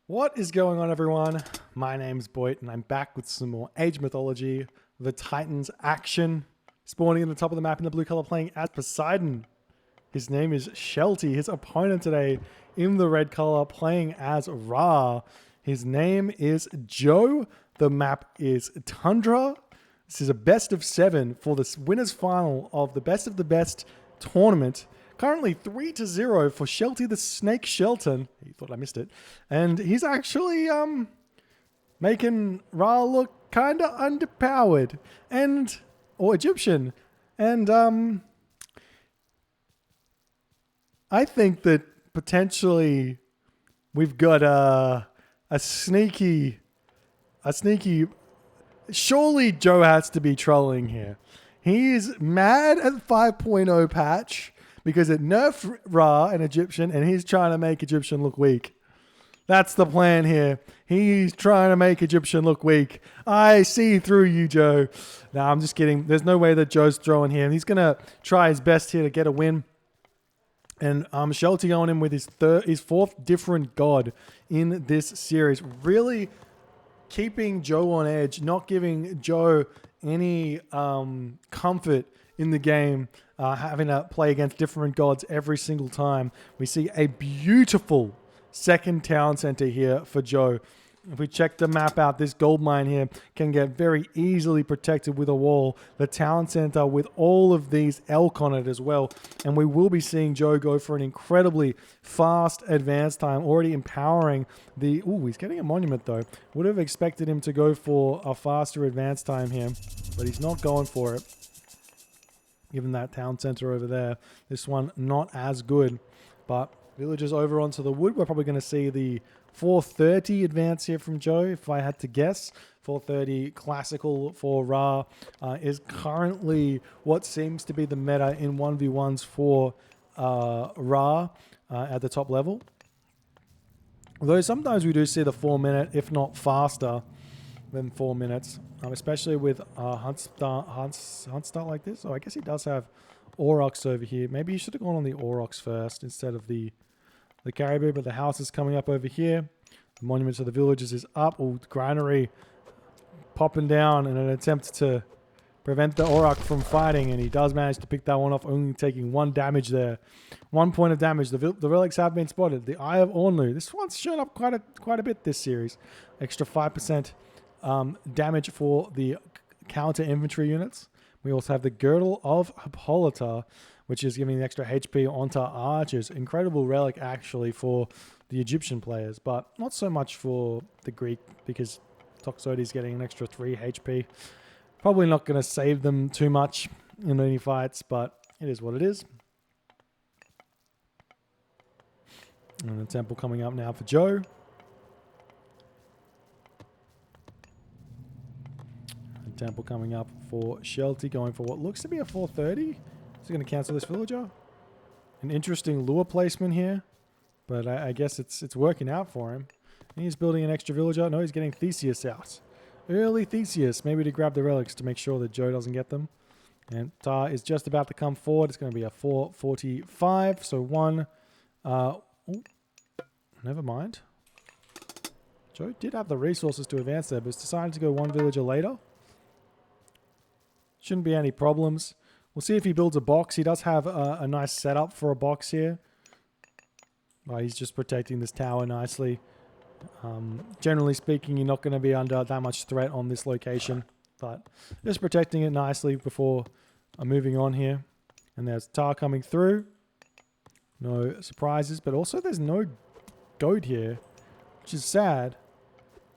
What is going on, everyone? My name's Boyd, and I'm back with some more Age Mythology, the Titans action. Spawning in the top of the map in the blue color, playing as Poseidon. His name is Shelty. His opponent today in the red color, playing as Ra. His name is Joe. The map is Tundra. This is a best of 7 for the winners final of the best of the best tournament. Currently 3-0 for Shelty the Snake Shelton. He thought I missed it. And he's actually making Ra look kind of underpowered or Egyptian. And I think that potentially we've got a sneaky. Surely Joe has to be trolling here. He's mad at 5.0 patch because it nerfed Ra, an Egyptian, and he's trying to make Egyptian look weak. That's the plan here. He's trying to make Egyptian look weak. I see through you, Joe. No, I'm just kidding. There's no way that Joe's throwing here. He's going to try his best here to get a win. And Shelty on him with his fourth different god in this series. Really keeping Joe on edge, not giving Joe any comfort in the game, having to play against different gods every single time. We see a beautiful second town center here for Joe. If we check the map out, this gold mine here can get very easily protected with a wall. The town center with all of these elk on it as well. And we will be seeing Joe go for an incredibly fast advance time, already empowering the... Ooh, he's getting a monument though. Would have expected him to go for a faster advance time here, but he's not going for it. Given that town center over there. This one not as good, but villagers over onto the wood. We're probably going to see the 430 advance here from Joe, if I had to guess. 430 classical for Ra is currently what seems to be the meta in 1v1s for Ra at the top level. Although sometimes we do see the 4 minute, if not faster than 4 minutes, especially with hunt start like this. Oh, I guess he does have Aurochs over here. Maybe he should have gone on the Aurochs first instead of the caribou, but the house is coming up over here. The monument to the villages is up. Oh, the granary popping down in an attempt to prevent the Auroch from fighting, and he does manage to pick that one off, only taking 1 damage there. 1 point of damage. The relics have been spotted. The Eye of Ornu. This one's shown up quite a bit this series. Extra 5% damage for the counter infantry units. We also have the Girdle of Hippolyta, which is giving the extra HP onto archers. Incredible relic, actually, for the Egyptian players, but not so much for the Greek, because Toxotes is getting an extra 3 HP. Probably not going to save them too much in any fights, but it is what it is. And the temple coming up now for Joe. Temple coming up for Shelty, going for what looks to be a 430. Is he going to cancel this villager? An interesting lure placement here, but I guess it's working out for him. And he's building an extra villager. No, he's getting Theseus out. Early Theseus, maybe to grab the relics to make sure that Joe doesn't get them. And Tar is just about to come forward. It's going to be a 445, so 1. Never mind. Joe did have the resources to advance there, but he's decided to go 1 villager later. Shouldn't be any problems. We'll see if he builds a box. He does have a nice setup for a box here. He's just protecting this tower nicely. Generally speaking, you're not going to be under that much threat on this location, but just protecting it nicely before moving on here. And there's Tar coming through. No surprises, but also there's no goat here, which is sad.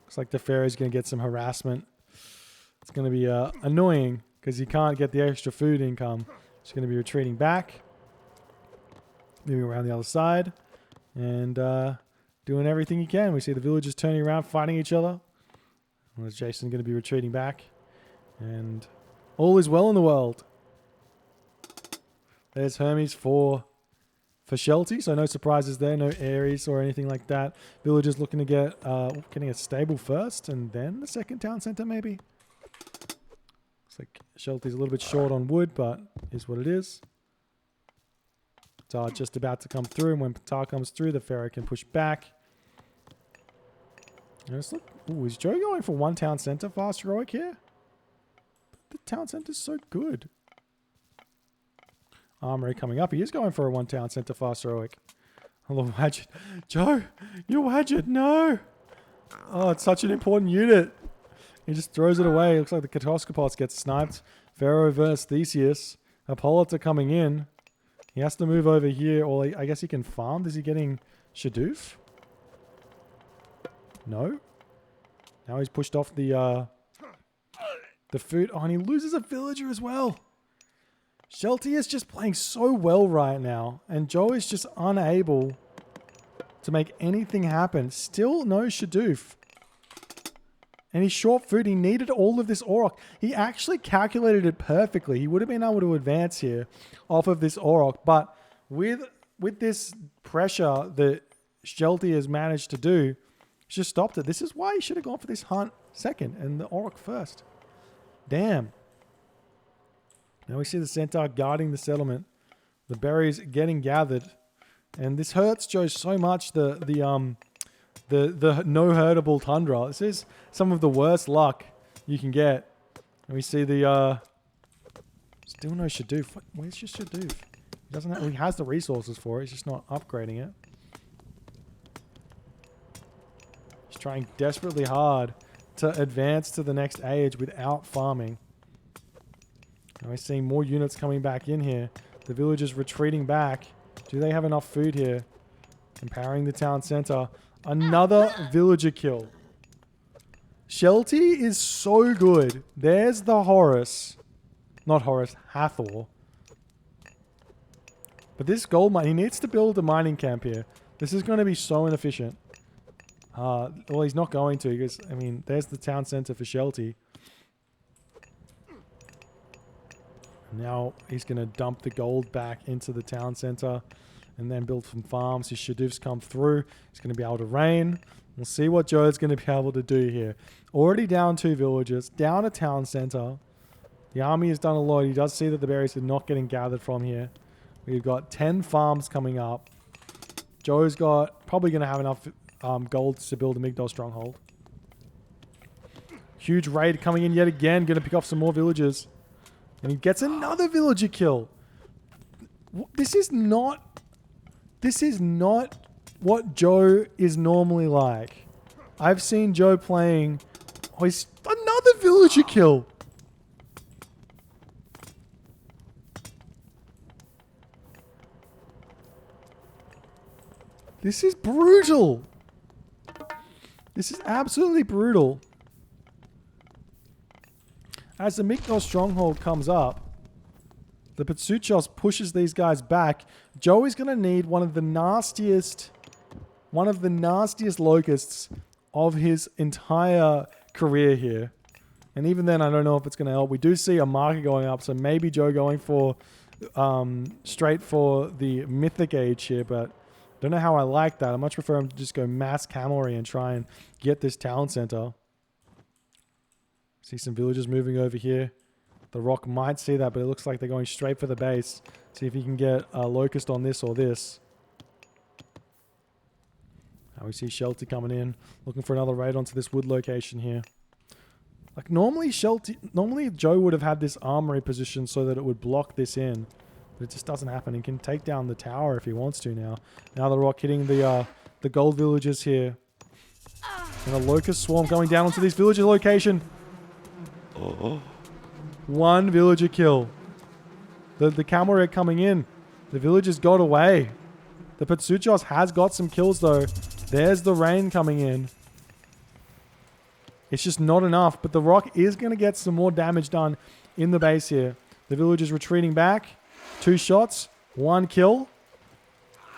Looks like the pharaoh's going to get some harassment. It's going to be annoying, because he can't get the extra food income. He's going to be retreating back. Moving around the other side. And doing everything he can. We see the villagers turning around, fighting each other. And Jason's going to be retreating back. And all is well in the world. There's Hermes for Shelty. So no surprises there. No Ares or anything like that. Villagers looking to get getting a stable first. And then the second town center maybe. Like Shelty's a little bit short on wood, but is what it is. Tar just about to come through, and when Tar comes through, the Pharaoh can push back. Ooh, is Joe going for one town center fast heroic here? The town center's so good. Armory coming up. He is going for a one town center fast heroic. Hello, Wadget. Joe, your Wadget, no! Oh, it's such an important unit. He just throws it away. Looks like the Catoscopods get sniped. Pharaoh versus Theseus. Hippolyta coming in. He has to move over here, or I guess he can farm. Is he getting Shadoof? No. Now he's pushed off the food. Oh, and he loses a villager as well. Shelty is just playing so well right now. And Joe is just unable to make anything happen. Still no Shadoof. And he's short food. He needed all of this Auroch. He actually calculated it perfectly. He would have been able to advance here off of this Auroch. But with this pressure that Shelty has managed to do, he's just stopped it. This is why he should have gone for this hunt second and the Auroch first. Damn. Now we see the Centaur guarding the settlement. The berries getting gathered. And this hurts Joe so much, the no hurtable Tundra. This is some of the worst luck you can get. And we see the still no Shadoof. Where's your Shadoof? He doesn't have, he has the resources for it, he's just not upgrading it. He's trying desperately hard to advance to the next age without farming. Now we're seeing more units coming back in here. The villagers retreating back. Do they have enough food here? Empowering the town center. Another villager kill. Shelty is so good. There's the Horus. Not Horus, Hathor. But this gold mine, he needs to build a mining camp here. This is going to be so inefficient. Well, he's not going to because, I mean, there's the town center for Shelty. Now he's going to dump the gold back into the town center and then build some farms. His Shadoofs come through. He's going to be able to rain. We'll see what Joe's going to be able to do here. Already down 2 villages, down a town center. The army has done a lot. He does see that the berries are not getting gathered from here. We've got 10 farms coming up. Joe's got probably going to have enough gold to build a Migdol stronghold. Huge raid coming in yet again. Going to pick off some more villagers. And he gets another villager kill. This is not what Joe is normally like. I've seen Joe playing. Oh, he's another villager kill. This is brutal. This is absolutely brutal. As the Migdol stronghold comes up, the Patsuchos pushes these guys back. Joe is going to need one of the nastiest locusts of his entire career here. And even then, I don't know if it's going to help. We do see a marker going up, so maybe Joe going for straight for the Mythic Age here, but don't know how I like that. I much prefer him to just go mass cavalry and try and get this town center. See some villagers moving over here. The Rock might see that, but it looks like they're going straight for the base. See if he can get a Locust on this or this. Now we see Shelty coming in, looking for another raid onto this wood location here. Like normally Joe would have had this armory position so that it would block this in. But it just doesn't happen. He can take down the tower if he wants to now. Now the Rock hitting the gold villagers here. And a Locust swarm going down onto this villager location. Oh. One villager kill. The cavalry coming in. The villagers got away. The Patsuchos has got some kills though. There's the rain coming in. It's just not enough. But the Rock is going to get some more damage done in the base here. The villagers retreating back. 2 shots. 1 kill.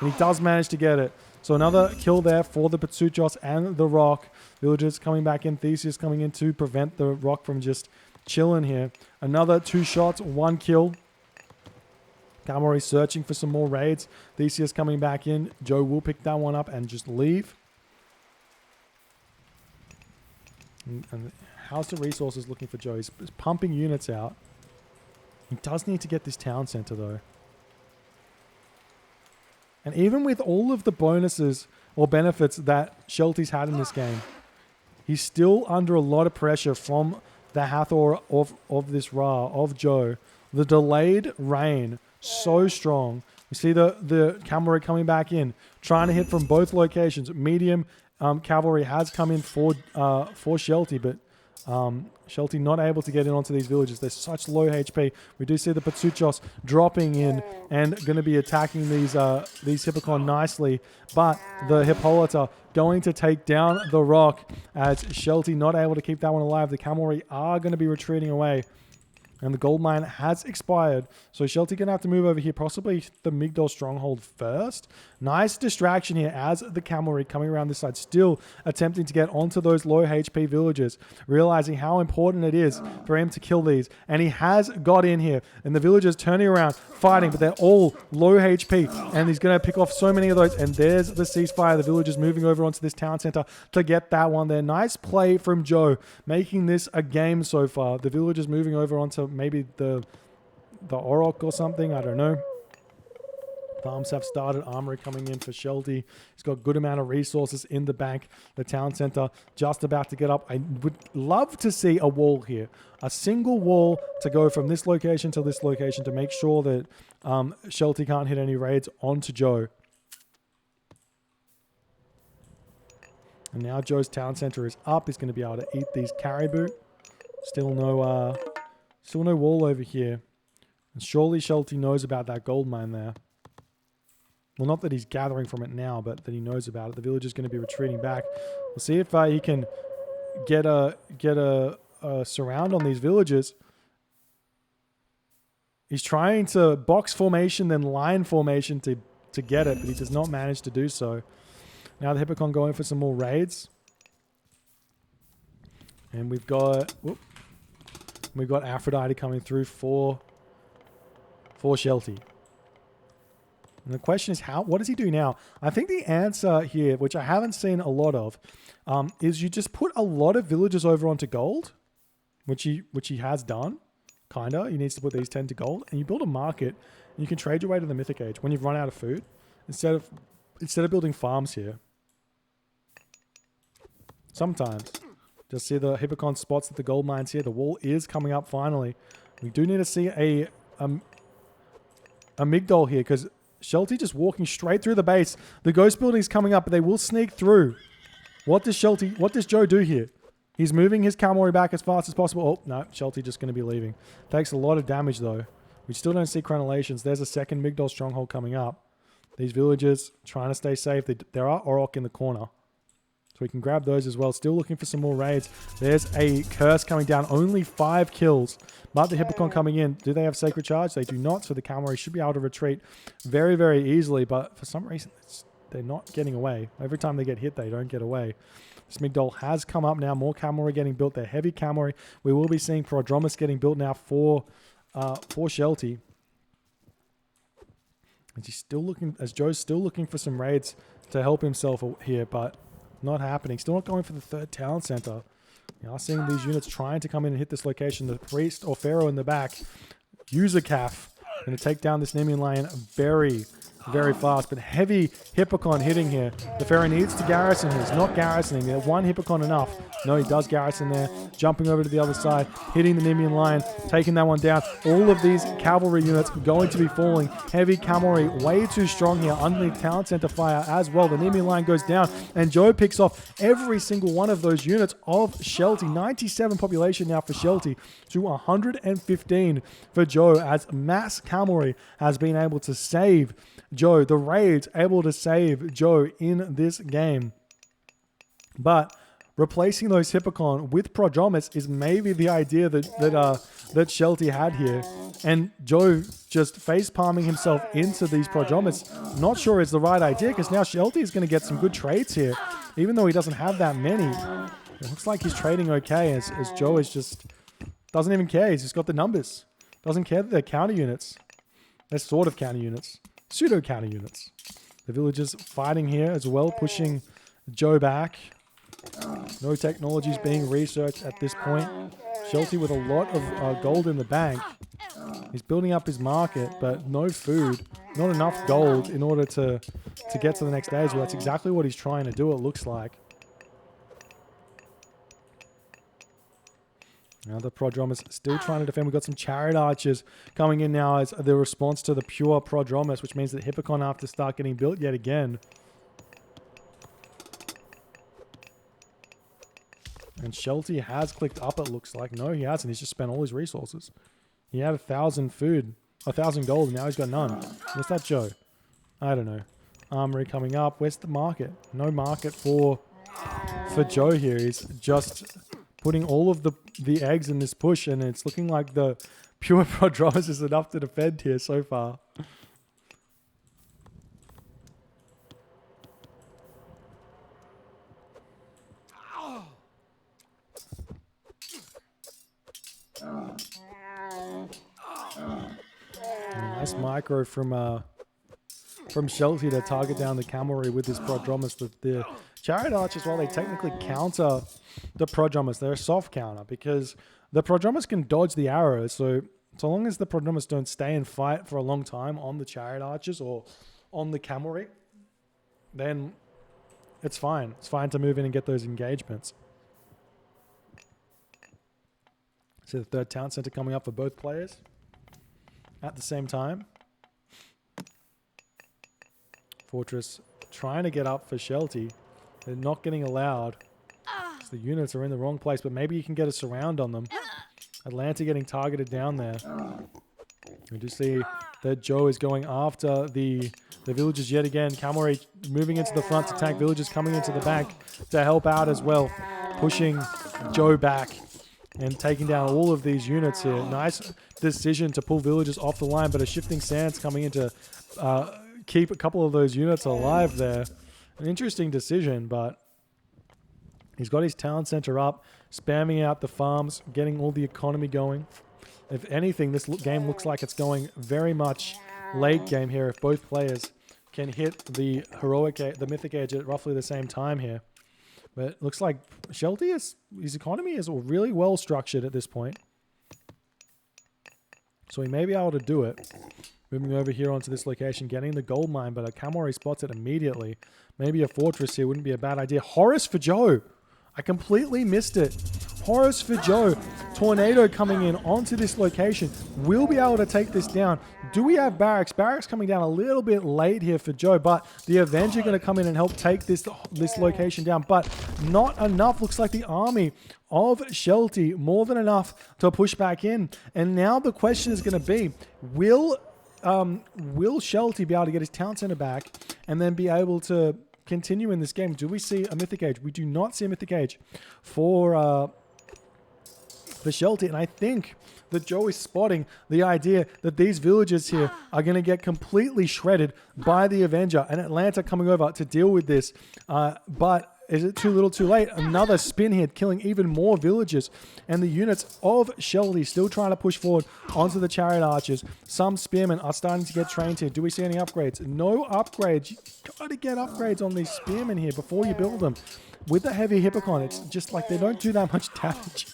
And he does manage to get it. So another kill there for the Patsuchos and the Rock. Villagers coming back in. Theseus coming in to prevent the Rock from just chilling here. Another 2 shots. 1 kill. Cavalry searching for some more raids. Theseus coming back in. Joe will pick that one up and just leave. And how's the resources looking for Joe? He's pumping units out. He does need to get this town center though. And even with all of the bonuses or benefits that Shelty's had in this game, He's still under a lot of pressure from the Hathor of this Ra, of Joe. The delayed rain, so strong. We see the cavalry coming back in, trying to hit from both locations. Medium cavalry has come in for Shelty, but Shelty not able to get in onto these villages. They're such low HP. We do see the Patsuchos dropping in and going to be attacking these Hippocon nicely, but the Hippolyta going to take down the rock as Shelty not able to keep that one alive. The cavalry are going to be retreating away. And the gold mine has expired. So Shelty going to have to move over here. Possibly the Migdol stronghold first. Nice distraction here as the cavalry coming around this side. Still attempting to get onto those low HP villages. Realizing how important it is for him to kill these. And he has got in here. And the villagers turning around, fighting. But they're all low HP. And he's going to pick off so many of those. And there's the ceasefire. The villagers moving over onto this town center to get that one there. Nice play from Joe. Making this a game so far. The villagers moving over onto maybe the Orok or something. I don't know. Farms have started. Armory coming in for Shelty. He's got a good amount of resources in the bank. The town center just about to get up. I would love to see a wall here. A single wall to go from this location to this location to make sure that Shelty can't hit any raids onto Joe. And now Joe's town center is up. He's going to be able to eat these caribou. Still no wall over here. And surely Shelty knows about that gold mine there. Well, not that he's gathering from it now, but that he knows about it. The village is going to be retreating back. We'll see if he can get a surround on these villages. He's trying to box formation, then line formation to get it, but he does not manage to do so. Now the Hippocon going for some more raids. And we've got Aphrodite coming through for Shelty. And the question is, what does he do now? I think the answer here, which I haven't seen a lot of, is you just put a lot of villagers over onto gold, which he has done, kinda. He needs to put these 10 to gold, and you build a market, and you can trade your way to the Mythic Age when you've run out of food, instead of building farms here. Sometimes. Just see the Hippocon spots at the gold mines here. The wall is coming up finally. We do need to see a Migdol here, because Shelty just walking straight through the base. The ghost building is coming up, but they will sneak through. What does Joe do here? He's moving his cavalry back as fast as possible. Oh, no, Shelty just going to be leaving. Takes a lot of damage, though. We still don't see crenellations. There's a second Migdol stronghold coming up. These villagers trying to stay safe. There are Orok in the corner. So we can grab those as well. Still looking for some more raids. There's a curse coming down. Only 5 kills. But the Hippocon coming in. Do they have Sacred Charge? They do not. So the cavalry should be able to retreat very, very easily. But for some reason, they're not getting away. Every time they get hit, they don't get away. This Migdol has come up now. More cavalry getting built. They're heavy cavalry. We will be seeing Prodromus getting built now for Shelty. As Joe's still looking for some raids to help himself here, but not happening. Still not going for the third town center. You are seeing these units trying to come in and hit this location. The priest or pharaoh in the back. User Calf going to take down this Nemean lion very, very fast. But heavy Hippocon hitting here. The pharaoh needs to garrison. He's not garrisoning. There, one Hippocon enough. No, he does garrison there. Jumping over to the other side. Hitting the Nemean lion. Taking that one down. All of these cavalry units going to be falling. Heavy cavalry way too strong here. Underneath town center fire as well. The Nemean lion goes down. And Joe picks off every single one of those units of Shelty. 97 population now for Shelty to 115 for Joe, as mass cavalry has been able to save Joe. The raids able to save Joe in this game. But replacing those Hippocon with Prodromus is maybe the idea that Shelty had here. And Joe just face palming himself into these Prodromus, not sure is the right idea, because now Shelty is going to get some good trades here, even though he doesn't have that many. It looks like he's trading okay, as Joe is just doesn't even care. He's just got the numbers. Doesn't care that they're counter units. They're sort of counter units. Pseudo counter units. The villagers fighting here as well, pushing Joe back. No technologies being researched at this point. Shelty with a lot of gold in the bank. He's building up his market, but no food. Not enough gold in order to get to the next stage. Well, that's exactly what he's trying to do, it looks like. Now the Prodromus still trying to defend. We've got some Chariot Archers coming in now as the response to the pure Prodromus, which means that Hippocon have to start getting built yet again. And Shelty has clicked up, it looks like. No, he hasn't. He's just spent all his resources. He had 1,000 food, 1,000 gold, and now he's got none. What's that, Joe? I don't know. Armory coming up. Where's the market? No market for Joe here. He's just putting all of the eggs in this push, and it's looking like the pure Prodromus is enough to defend here so far. Nice micro from Shelty to target down the cavalry with this Prodromus. The Chariot Archers, while they technically counter the Prodromus, they're a soft counter because the Prodromus can dodge the arrows. So long as the Prodromus don't stay and fight for a long time on the Chariot Archers or on the cavalry, then it's fine. It's fine to move in and get those engagements. So the third town center coming up for both players at the same time. Fortress trying to get up for Shelty. They're not getting allowed. So the units are in the wrong place, but maybe you can get a surround on them. Atlanta getting targeted down there. We do see that Joe is going after the villagers yet again. Cavalry moving into the front to tank. Villagers coming into the back to help out as well. Pushing Joe back and taking down all of these units here. Nice decision to pull villagers off the line, but a shifting sands coming in to keep a couple of those units alive there. An interesting decision, but he's got his town center up, spamming out the farms, getting all the economy going. If anything, this game looks like it's going very much late game here if both players can hit the mythic age at roughly the same time here. But it looks like Shelty his economy is really well structured at this point. So he may be able to do it. Moving over here onto this location, getting the gold mine, but a cavalry spots it immediately. Maybe a fortress here wouldn't be a bad idea. Horus for Joe. I completely missed it. Horus for Joe. Tornado coming in onto this location. We'll be able to take this down. Do we have barracks? Barracks coming down a little bit late here for Joe, but the Avenger going to come in and help take this location down, but not enough. Looks like the army of Shelty more than enough to push back in. And now the question is going to be, will Shelty be able to get his town center back and then be able to continue in this game? Do we see a mythic age? We do not see a mythic age for Shelty, and I think that Joe is spotting the idea that these villagers here are going to get completely shredded by the Avenger, and Atlanta coming over to deal with this. But is it too little too late? Another spin here, killing even more villagers. And the units of Shelty still trying to push forward onto the Chariot Archers. Some spearmen are starting to get trained here. Do we see any upgrades? No upgrades. You got to get upgrades on these spearmen here before you build them. With the heavy Hippocon, it's just like they don't do that much damage.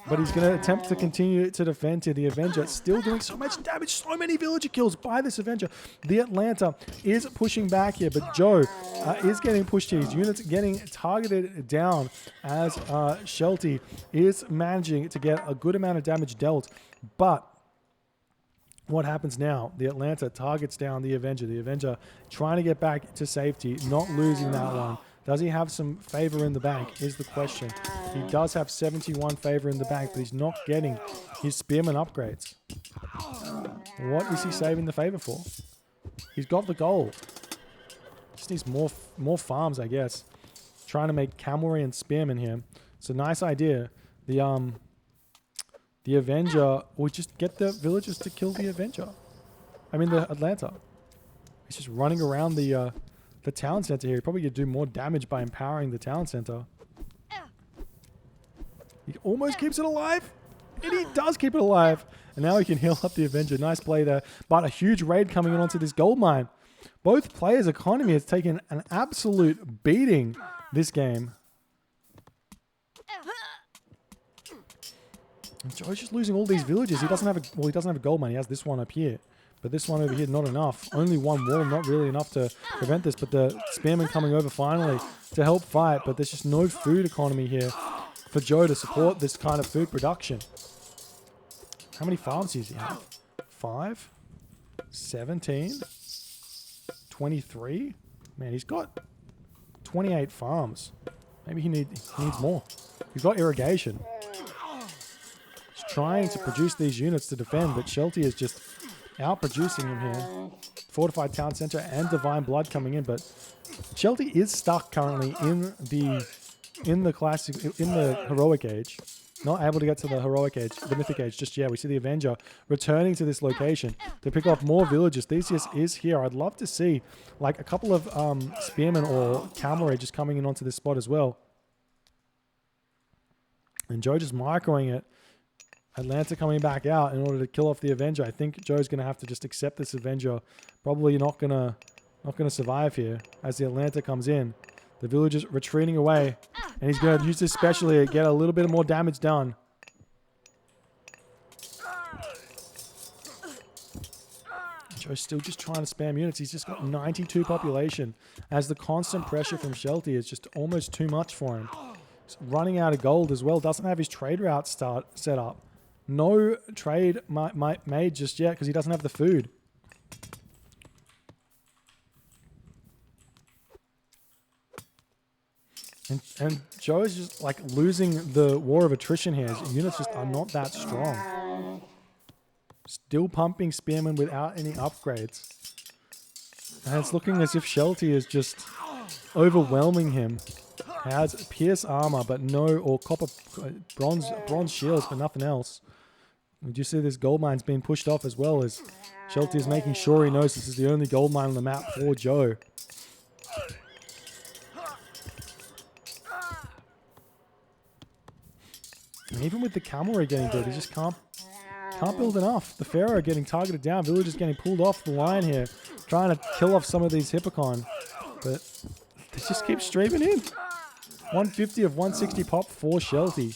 But he's going to attempt to continue to defend here. The Avenger still doing so much damage. So many villager kills by this Avenger. The Atlanta is pushing back here, but Joe is getting pushed here. His units getting targeted down as Shelty is managing to get a good amount of damage dealt. But what happens now? The Atlanta targets down the Avenger. The Avenger trying to get back to safety, not losing that one. Does he have some favor in the bank is the question. He does have 71 favor in the bank, but he's not getting his spearman upgrades. What is he saving the favor for? He's got the gold. Just needs more farms, I guess. Trying to make cavalry and spearmen here. It's a nice idea. The Avenger will just get the villagers to kill the Avenger. I mean the Atlanta. He's just running around the town center here. He probably could do more damage by empowering the town center. He almost keeps it alive. And he does keep it alive. And now he can heal up the Avenger. Nice play there. But a huge raid coming in onto this gold mine. Both players' economy has taken an absolute beating this game. And Joe's just losing all these villages. He doesn't have a gold mine. He has this one up here. But this one over here, not enough. Only one wall, not really enough to prevent this. But the spearmen coming over finally to help fight. But there's just no food economy here for Joe to support this kind of food production. How many farms does he have? 5, 17, 23. Man, he's got 28 farms. Maybe he needs more. He's got irrigation. He's trying to produce these units to defend, but Shelty is just outproducing him here. Fortified Town Center and Divine Blood coming in, but Shelty is stuck currently in the heroic age. Not able to get to the heroic age, the mythic age just yet. We see the Avenger returning to this location to pick off more villages. Theseus is here. I'd love to see like a couple of spearmen or cavalry just coming in onto this spot as well. And Joe just microing it. Atlanta coming back out in order to kill off the Avenger. I think Joe's going to have to just accept this Avenger. Probably not gonna survive here as the Atlanta comes in. The villagers retreating away. And he's going to use this specially to get a little bit more damage done. Joe's still just trying to spam units. He's just got 92 population as the constant pressure from Shelty is just almost too much for him. He's running out of gold as well. Doesn't have his trade route set up. No trade made just yet because he doesn't have the food. And Joe is just like losing the war of attrition here. His units just are not that strong. Still pumping spearmen without any upgrades. And it's looking as if Shelty is just overwhelming him. Has pierce armor, but no, or copper, bronze shields, but nothing else. Did you see this gold mine's being pushed off as well as Shelty is making sure he knows this is the only gold mine on the map for Joe. And even with the cavalry getting built, he just can't build enough. The Pharaoh getting targeted down. Villagers getting pulled off the line here. Trying to kill off some of these Hippocon. But they just keep streaming in. 150 of 160 pop for Shelty.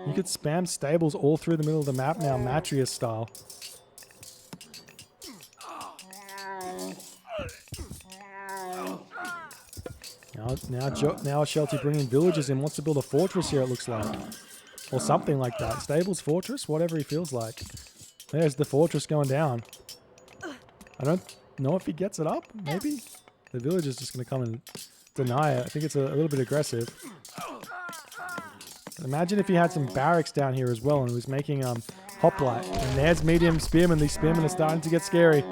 You could spam stables all through the middle of the map now, Matrius style. Now Shelty bringing villagers in. Wants to build a fortress here, it looks like. Or something like that. Stables, fortress, whatever he feels like. There's the fortress going down. I don't know if he gets it up, maybe? The villager's just going to come and deny it. I think it's a little bit aggressive. Imagine if he had some barracks down here as well and he was making hoplite. And there's medium spearmen. These spearmen are starting to get scary.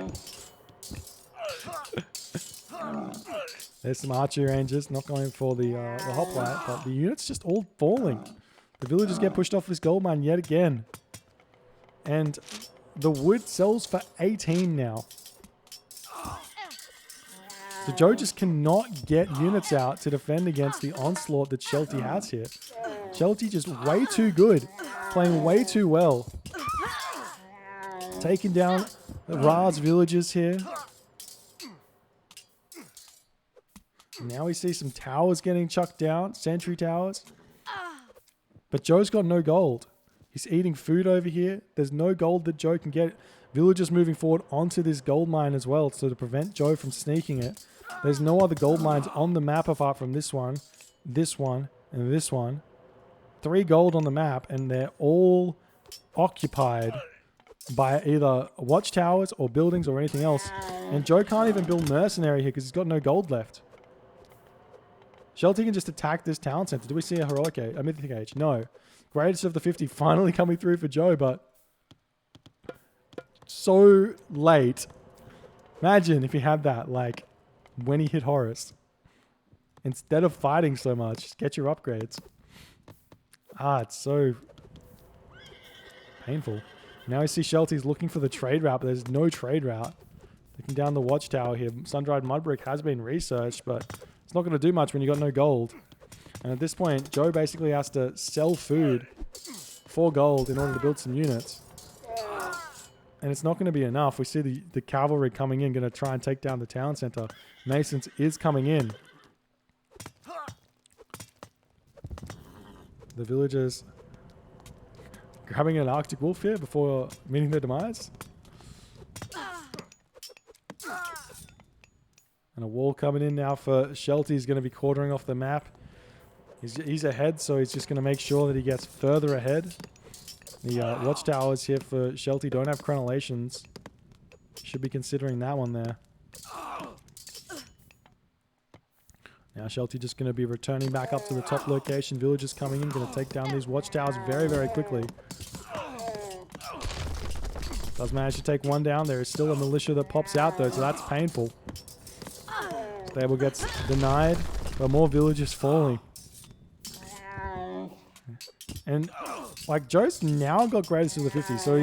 There's some archery rangers not going for the hoplite, but the unit's just all falling. The villagers get pushed off this gold mine yet again. And the wood sells for 18 now. So Joe just cannot get units out to defend against the onslaught that Shelty has here. Shelty just way too good. Playing way too well. Taking down the Ra's villagers here. Now we see some towers getting chucked down. Sentry towers. But Joe's got no gold. He's eating food over here. There's no gold that Joe can get. Villagers moving forward onto this gold mine as well, so to prevent Joe from sneaking it. There's no other gold mines on the map apart from this one, and this one. 3 gold on the map, and they're all occupied by either watchtowers or buildings or anything else. And Joe can't even build mercenary here because he's got no gold left. Shelty can just attack this town center. Do we see a heroic age, a mythic age? No. Greatest of the 50 finally coming through for Joe, but so late. Imagine if he had that, like, when he hit Horus. Instead of fighting so much, just get your upgrades. It's so painful. Now we see Shelty's looking for the trade route, but there's no trade route. Looking down the watchtower here. Sun-dried mudbrick has been researched, but it's not going to do much when you got no gold. And at this point, Joe basically has to sell food for gold in order to build some units. And it's not going to be enough. We see the cavalry coming in, going to try and take down the town center. Masons is coming in. The villagers grabbing an Arctic wolf here before meeting their demise. And a wall coming in now for Shelty is going to be quartering off the map. He's ahead, so he's just going to make sure that he gets further ahead. The watchtowers here for Shelty don't have crenellations. Should be considering that one there. Now Shelty just going to be returning back up to the top location. Villagers coming in, going to take down these watchtowers very, very quickly. Does manage to take one down. There is still a militia that pops out though, so that's painful. Stable gets denied, but more villagers falling. And like Joe's now got greatest of the 50, so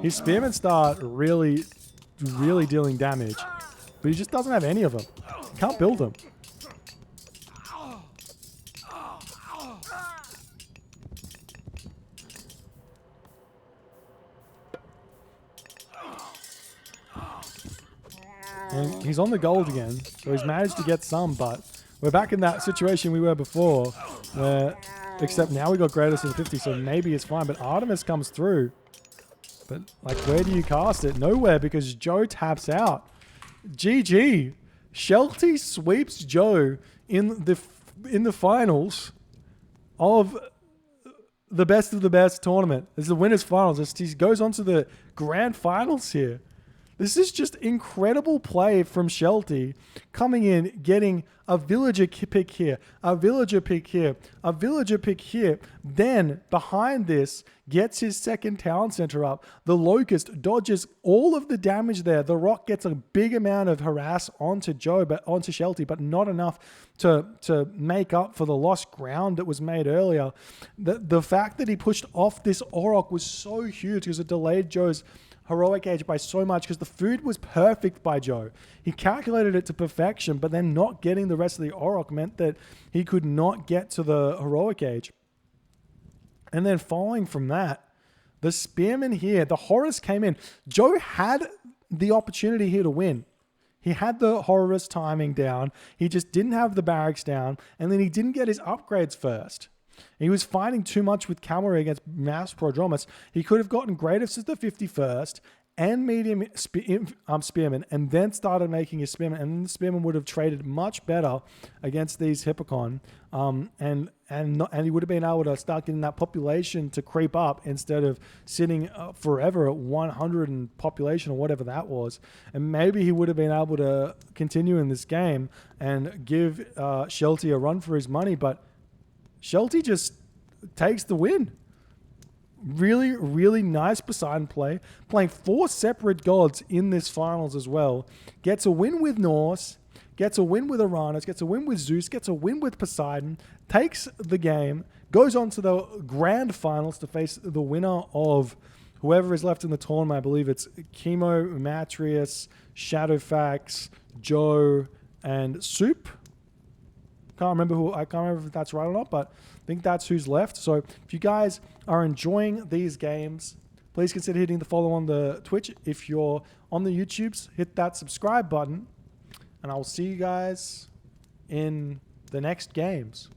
his spearmen start really dealing damage, but he just doesn't have any of them. He can't build them. And he's on the gold again, so he's managed to get some, but we're back in that situation we were before, where, except now we got greatest of the 50, so maybe it's fine, but Artemis comes through. But, like, where do you cast it? Nowhere, because Joe taps out. GG. Shelty sweeps Joe in the finals of the best of the best tournament. This is the winners finals. He goes on to the grand finals here. This is just incredible play from Shelty, coming in, getting a villager pick here, a villager pick here, a villager pick here. Then, behind this, gets his second town center up. The Locust dodges all of the damage there. The Rock gets a big amount of harass onto Shelty, but not enough to make up for the lost ground that was made earlier. The fact that he pushed off this Auroch was so huge because it delayed Joe's heroic age by so much, because the food was perfect by Joe. He calculated it to perfection, but then not getting the rest of the Auroch meant that he could not get to the heroic age. And then following from that, the spearmen here, the Horus came in. Joe had the opportunity here to win. He had the Horus timing down. He just didn't have the barracks down, and then he didn't get his upgrades first. He was fighting too much with cavalry against mass prodromus. He could have gotten greatest as the 51st and medium spearmen, and then started making his spearmen, and then the spearmen would have traded much better against these Hippocon, and he would have been able to start getting that population to creep up instead of sitting forever at 100 in population or whatever that was. And maybe he would have been able to continue in this game and give Shelty a run for his money, but Shelty just takes the win. Really, really nice Poseidon play. Playing 4 separate gods in this finals as well. Gets a win with Norse. Gets a win with Uranus. Gets a win with Zeus. Gets a win with Poseidon. Takes the game. Goes on to the grand finals to face the winner of whoever is left in the tournament. I believe it's Chemo, Matrius, Shadowfax, Joe, and Soup. I can't remember if that's right or not, but I think that's who's left. So if you guys are enjoying these games, please consider hitting the follow on the Twitch. If you're on the YouTubes, hit that subscribe button, and I'll see you guys in the next games.